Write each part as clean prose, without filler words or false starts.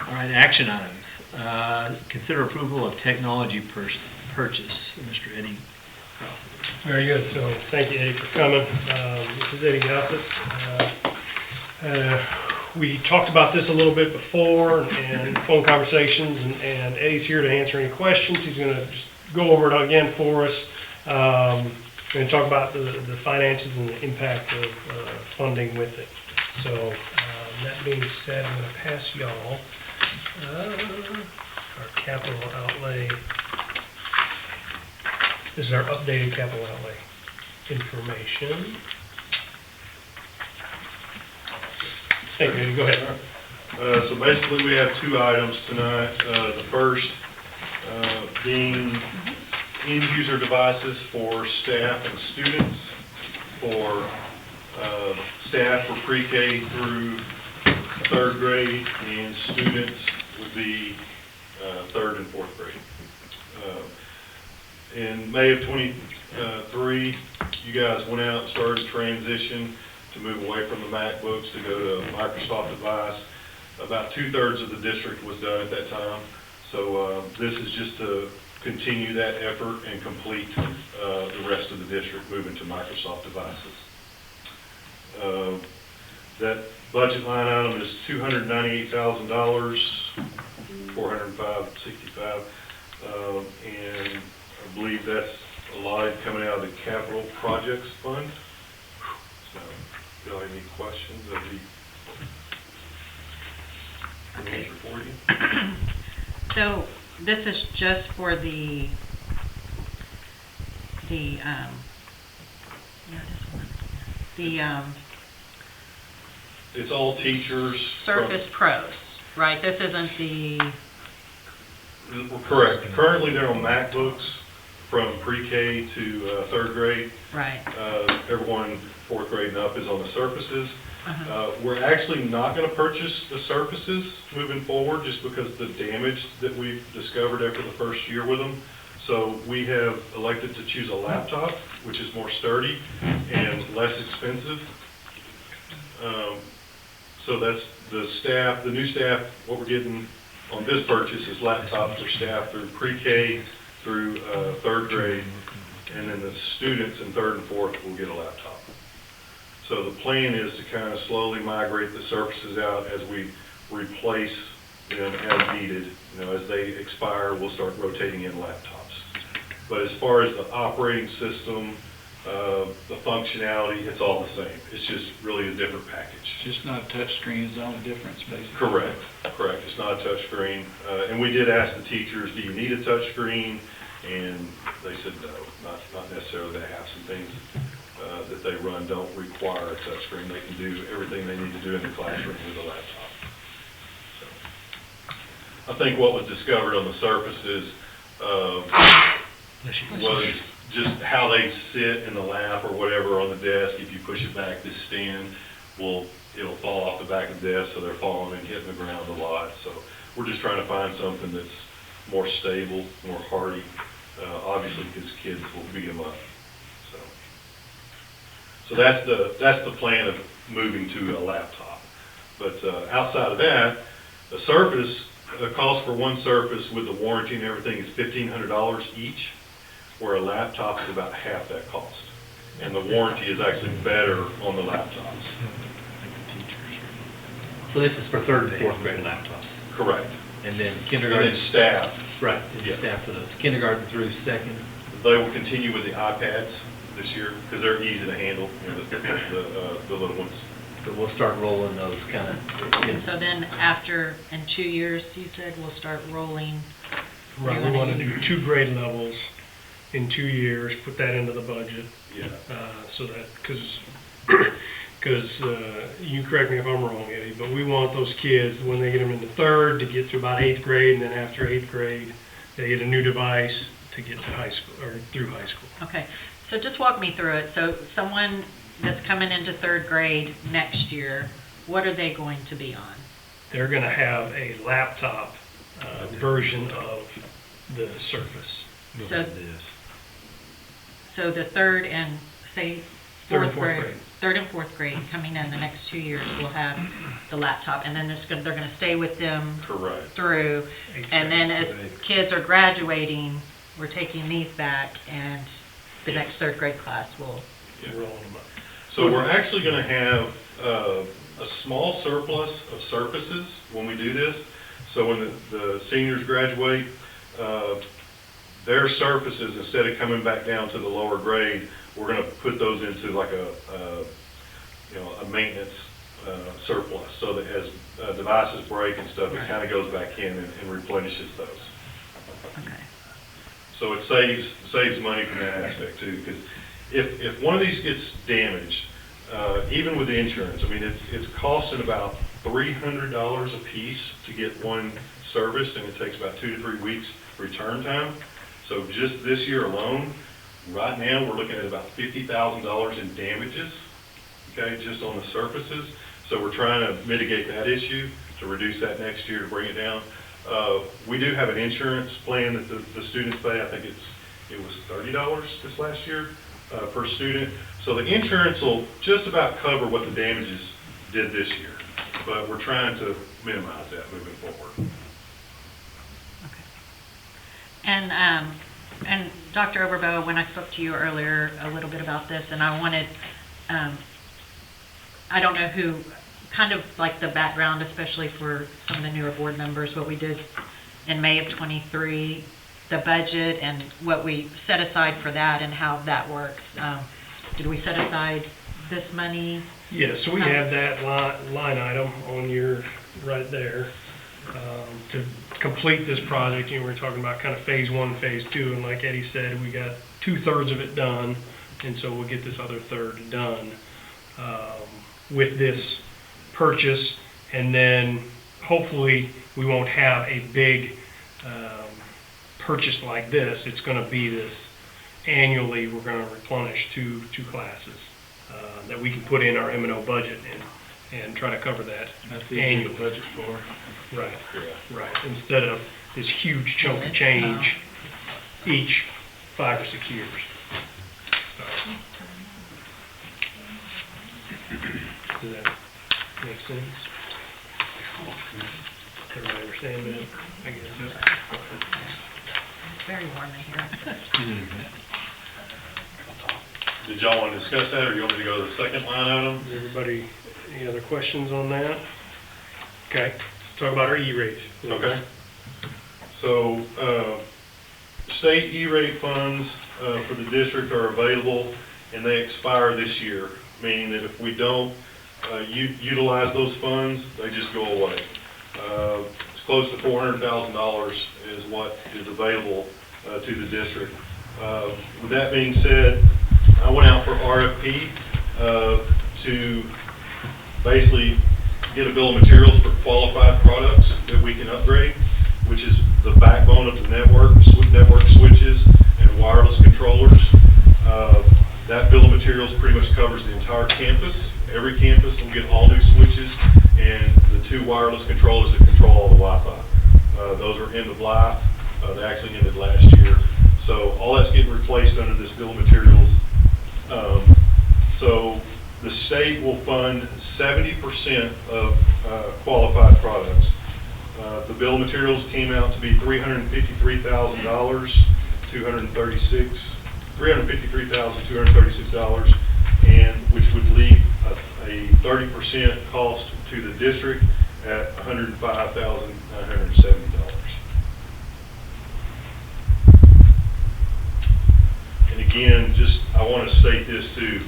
All right, action items. Consider approval of technology purchase. Mr. Eddie Crawford. Very good. So thank you, Eddie, for coming. This is Eddie Gossett. We talked about this a little bit before and phone conversations, and Eddie's here to answer any questions. He's going to just go over it again for us and talk about the finances and the impact of funding with it. So that being said, I'm going to pass y'all our capital outlay. This is our updated capital outlay information. Hey, Eddie, go ahead. So basically we have two items tonight. The first being end user devices for staff and students. For staff for pre-K through third grade, and students would be third and fourth grade. In May of 23, you guys went out and started a transition to move away from the MacBooks to go to a Microsoft device. About 2/3 of the district was done at that time. So this is just to continue that effort and complete the rest of the district moving to Microsoft devices. That budget line item is $298,000, $405.65, and I believe that's allotted coming out of the capital projects fund. So, if y'all have any questions, I'll be answer for you. So this is just for the It's all teachers. Surface Pros, right? This isn't the... Correct. Currently they're on MacBooks from pre-K to third grade. Right. Everyone fourth grade and up is on the Surfaces. We're actually not going to purchase the Surfaces moving forward just because of the damage that we've discovered after the first year with them. So we have elected to choose a laptop, which is more sturdy and less expensive. So that's the staff, the new staff, what we're getting on this purchase is laptops for staff through pre-K through third grade, and then the students in third and fourth will get a laptop. So the plan is to kind of slowly migrate the Surfaces out as we replace them as needed. You know, as they expire, we'll start rotating in laptops. But as far as the operating system, the functionality, it's all the same. It's just really a different package. Just not a touch screen is the only difference, basically. Correct. Correct. It's not a touch screen. And we did ask the teachers, do you need a touch screen? And they said no, not necessarily. They have some things that they run don't require a touch screen. They can do everything they need to do in the classroom with a laptop. So, I think what was discovered on the Surfaces was just how they sit in the lap or whatever on the desk. If you push it back, this stand it'll fall off the back of the desk, so they're falling and hitting the ground a lot. So we're just trying to find something that's more stable, more hardy, obviously because kids will beat them up. So that's the plan of moving to a laptop. But outside of that, the Surface, the cost for one Surface with the warranty and everything is $1,500 each, where a laptop is about half that cost. And the warranty is actually better on the laptops. So this is for third and fourth grade laptops? Correct. And then kindergarten? And then staff. Right, Yeah. staff for those. Kindergarten through second? They will continue with the iPads this year because they're easy to handle, you know, the little ones. So we'll start rolling those kind of... And so then after, in 2 years, you said we'll start rolling... Right, we want to do 2 grade levels in 2 years, put that into the budget. Yeah. So that, because you correct me if I'm wrong, Eddie, but we want those kids, when they get them into third, to get to about 8th grade, and then after 8th grade, they get a new device to get to high school, or through high school. Okay, so just walk me through it. So someone that's coming into third grade next year, what are they going to be on? They're going to have a laptop version of the Surface. So the third and, say, Third and fourth grade. Third and fourth grade coming in the next 2 years will have the laptop, and then they're gonna stay with them Correct. through. And then as kids are graduating, we're taking these back, and the next third grade class will. Yeah. Rolling them up. So we're actually going to have a small surplus of surfaces when we do this. So when the seniors graduate, their surfaces, instead of coming back down to the lower grade, we're going to put those into like a maintenance surplus, so that as devices break and stuff, it kind of goes back in and replenishes those. Okay. So it saves money from that aspect too, because if one of these gets damaged, even with the insurance, I mean, it's costing about $300 a piece to get one serviced, and it takes about 2 to 3 weeks return time. So just this year alone, right now, we're looking at about $50,000 in damages, okay, just on the surfaces. So we're trying to mitigate that issue, to reduce that next year, to bring it down. We do have an insurance plan that the students pay. I think it was $30 this last year per student. So the insurance will just about cover what the damages did this year, but we're trying to minimize that moving forward. Okay. And Dr. Oberbo, when I spoke to you earlier a little bit about this, and I wanted, I don't know who, kind of like the background, especially for some of the newer board members, what we did in May of '23, the budget and what we set aside for that and how that works. Did we set aside this money? Yeah, so we have that line item on your, right there, to complete this project. You know, we're talking about kind of phase 1, phase 2, and like Eddie said, we got 2/3 of it done, and so we'll get this other third done with this purchase, and then hopefully we won't have a big purchase like this. It's going to be this annually. We're going to replenish two classes that we can put in our M&O budget and try to cover that annual budget for. Right, right. Instead of this huge chunk of change each 5 or 6 years. So, does that make sense? Everybody understand that? I guess so. It's very warm in here. Did y'all want to discuss that, or you want me to go to the second line item? Everybody, any other questions on that? Okay, let's talk about our E-rates. Okay. So, state E-rate funds for the district are available, and they expire this year, meaning that if we don't utilize those funds, they just go away. It's close to $400,000 is what is available to the district. With that being said, I went out for RFP to basically get a bill of materials for qualified products that we can upgrade, which is the backbone of the network switches and wireless controllers. That bill of materials pretty much covers the entire campus. Every campus will get all new switches and the 2 wireless controllers that control all the Wi-Fi. Those are end of life. They actually ended last year. So all that's getting replaced under this bill of materials. So the state will fund 70% of qualified products. The bill of materials came out to be $353,236, and which would leave a 30% cost to the district at $105,970. And again, I want to state this too.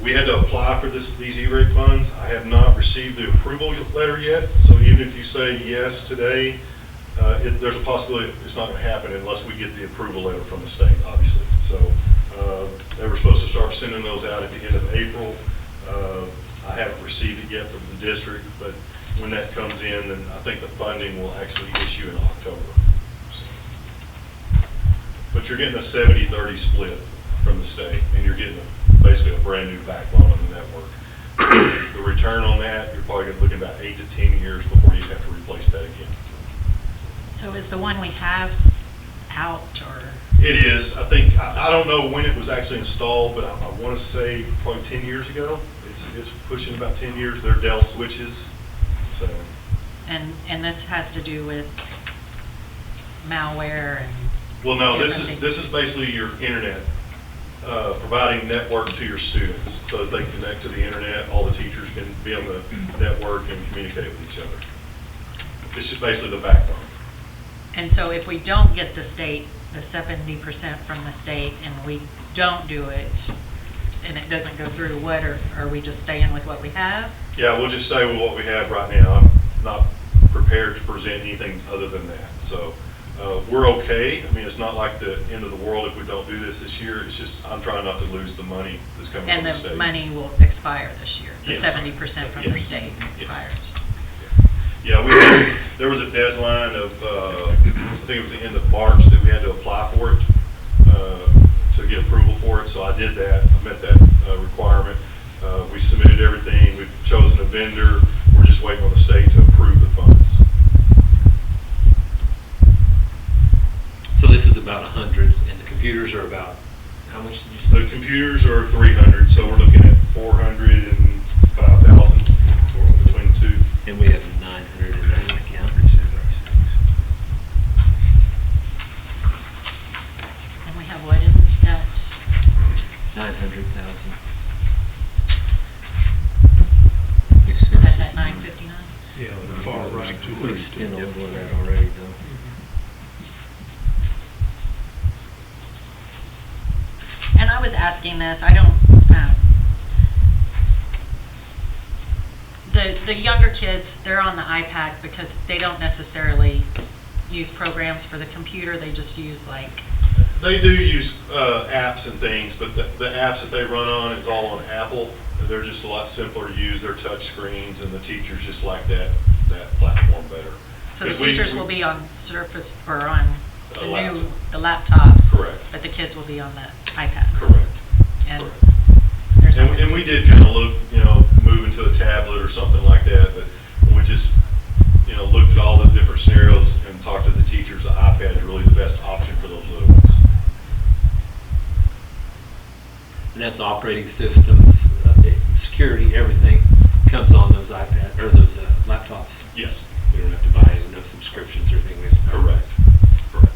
We had to apply for these E-rate funds. I have not received the approval letter yet, so even if you say yes today, there's a possibility it's not going to happen unless we get the approval letter from the state, obviously. So they were supposed to start sending those out at the end of April. I haven't received it yet from the district, but when that comes in, then I think the funding will actually issue in October. But you're getting a 70-30 split from the state, and you're getting basically a brand new backbone on the network. The return on that, you're probably looking about 8 to 10 years before you have to replace that again. So is the one we have out, or? It is. I think, I don't know when it was actually installed, but I want to say probably 10 years ago. It's pushing about 10 years. They're Dell switches, so. And this has to do with malware and? Well, no, different things? this is basically your internet, providing network to your students. So that they connect to the internet, all the teachers can be on the network and communicate with each other. It's just basically the backbone. And so if we don't get the state, the 70% from the state, and we don't do it, and it doesn't go through, what are we just staying with what we have? Yeah, we'll just stay with what we have right now. I'm not prepared to present anything other than that. So we're okay. I mean, it's not like the end of the world if we don't do this year. It's just I'm trying not to lose the money that's coming from the And state. the money will expire this year, the Yes. 70% from the Yes. state expires. Yeah, there was a deadline of, I think it was the end of March that we had to apply for it, to get approval for it. So I did that. I met that requirement. We submitted everything. We've chosen a vendor. We're just waiting on the state to approve the funds. So this is about 100, and the computers are about, how much did you say? The computers are 300, so we're looking at 400 and 5,000 between the two. And we have 900 in that account. And we have what in that? 900,000. That's at 959? Yeah, the far right. We're spent over that already, though. And I was asking this, I don't, the younger kids, they're on the iPad because they don't necessarily use programs for the computer, they just use like. They do use apps and things, but the apps that they run on is all on Apple. They're just a lot simpler to use. They're touch screens, and the teachers just like that platform better. So the 'Cause teachers will be on Surface, or on A the laptop. Correct. But the kids will be on the iPad. Correct. And Correct. there's And we did kind of look, move into a tablet or something like that, but when we just, looked at all the different scenarios and talked to the teachers, the iPad is really the best option for those little ones. And that's operating systems, security, everything comes on those iPads, or those laptops. Yes. We don't have to buy no subscriptions or anything. Correct. Correct.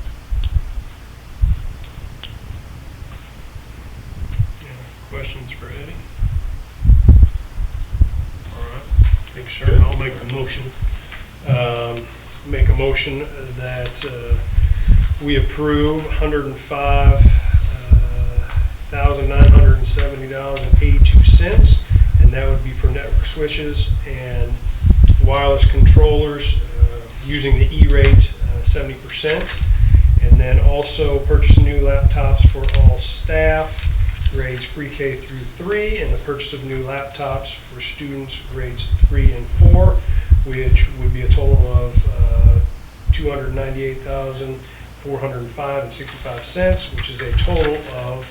Questions for Eddie? All right, thanks, sir. I'll make the motion. Make a motion that we approve $105,970.82, and that would be for network switches and wireless controllers using the E-rate 70%, and then also purchase new laptops for all staff, grades pre-K through 3, and the purchase of new laptops for students grades 3 and 4, which would be a total of $298,405.65, which is a total of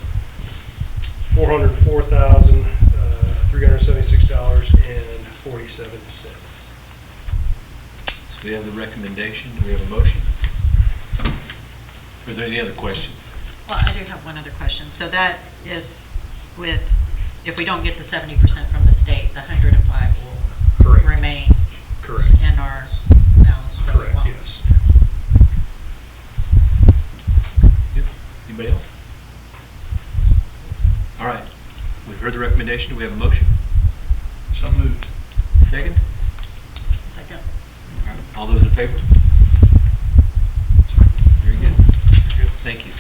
$404,376.47. So we have the recommendation, we have a motion. Are there any other questions? Well, I do have one other question. So that is with, if we don't get the 70% from the state, the 105 will Correct. remain Correct. in our balance. so it Correct, won't- yes. Yep. Anybody else? All right. We've heard the recommendation. Do we have a motion? So moved. Second? Second. All right. All those in favor? Very good. Thank you.